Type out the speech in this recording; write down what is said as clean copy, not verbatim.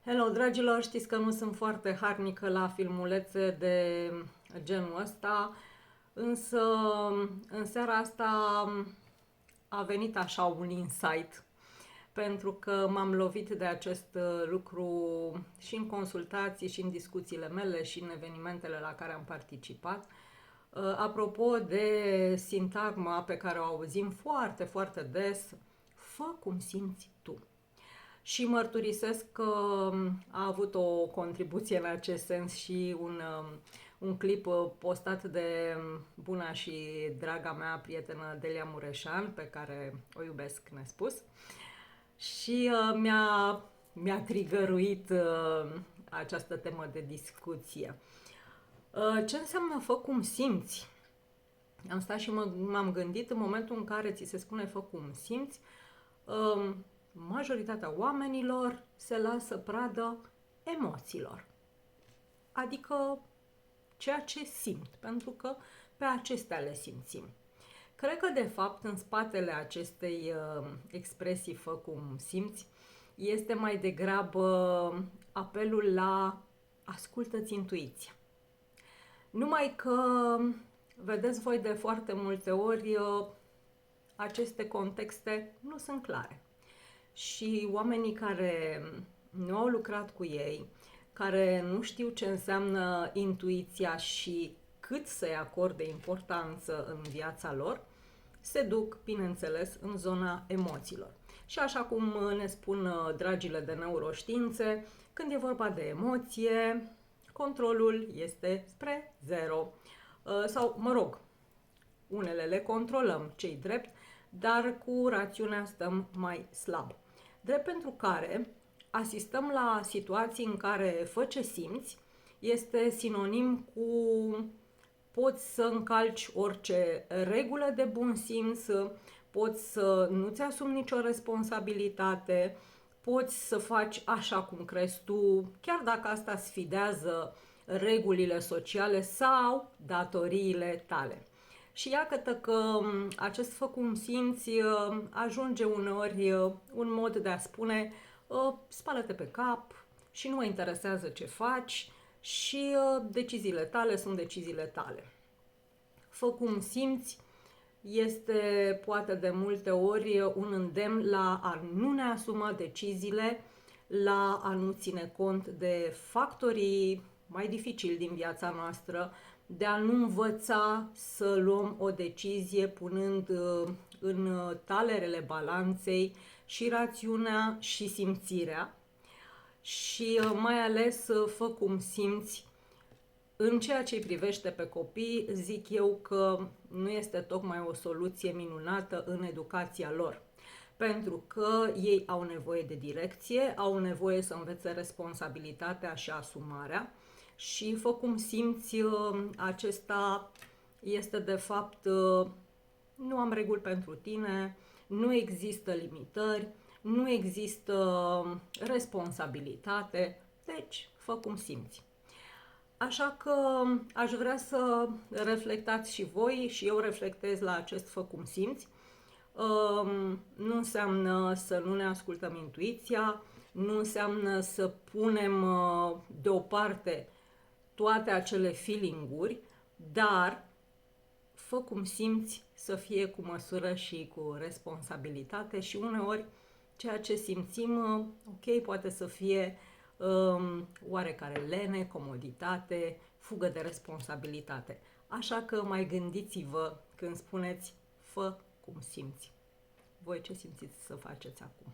Hello, dragilor! Știți că nu sunt foarte harnică la filmulețe de genul ăsta, însă în seara asta a venit așa un insight, pentru că m-am lovit de acest lucru și în consultații, și în discuțiile mele, și în evenimentele la care am participat. Apropo de sintagma pe care o auzim foarte, foarte des, fă cum simți tu. Și mărturisesc că a avut o contribuție în acest sens și un clip postat de buna și draga mea prietenă Delia Mureșan, pe care o iubesc nespus. Și mi-a trigăruit această temă de discuție. Ce înseamnă fă cum simți? Am stat și m-am gândit în momentul în care ți se spune fă cum simți, majoritatea oamenilor se lasă pradă emoțiilor. Adică ceea ce simt, pentru că pe acestea le simțim. Cred că, de fapt, în spatele acestei expresii fă cum simți, este mai degrabă apelul la ascultă-ți intuiția. Numai că, vedeți voi, de foarte multe ori, aceste contexte nu sunt clare. Și oamenii care nu au lucrat cu ei, care nu știu ce înseamnă intuiția și cât să-i acorde importanță în viața lor, se duc, bineînțeles, în zona emoțiilor. Și așa cum ne spun dragile de neuroștiințe, când e vorba de emoție, controlul este spre zero. Sau, mă rog, unele le controlăm, cei drept, dar cu rațiunea stăm mai slab. Drept pentru care asistăm la situații în care fă ce simți este sinonim cu poți să încalci orice regulă de bun simț, poți să nu-ți asumi nicio responsabilitate, poți să faci așa cum crezi tu, chiar dacă asta sfidează regulile sociale sau datoriile tale. Și iată că acest fă cum simți ajunge uneori un mod de a spune spală-te pe cap și nu mă interesează ce faci și deciziile tale sunt deciziile tale. Fă cum simți este poate de multe ori un îndemn la a nu ne asuma deciziile, la a nu ține cont de factorii mai dificili din viața noastră, de a nu învăța să luăm o decizie punând în talerele balanței și rațiunea și simțirea. Și mai ales fă cum simți. În ceea ce îi privește pe copii, zic eu că nu este tocmai o soluție minunată în educația lor. Pentru că ei au nevoie de direcție, au nevoie să învețe responsabilitatea și asumarea și fă cum simți, acesta este de fapt nu am reguli pentru tine, nu există limitări, nu există responsabilitate, deci fă cum simți. Așa că aș vrea să reflectați și voi și eu reflectez la acest fă cum simți. Nu înseamnă să nu ne ascultăm intuiția, nu înseamnă să punem deoparte toate acele feeling-uri, dar fă cum simți să fie cu măsură și cu responsabilitate și uneori ceea ce simțim, ok, poate să fie oarecare lene, comoditate, fugă de responsabilitate. Așa că mai gândiți-vă când spuneți fă cum simți. Voi ce simțiți să faceți acum?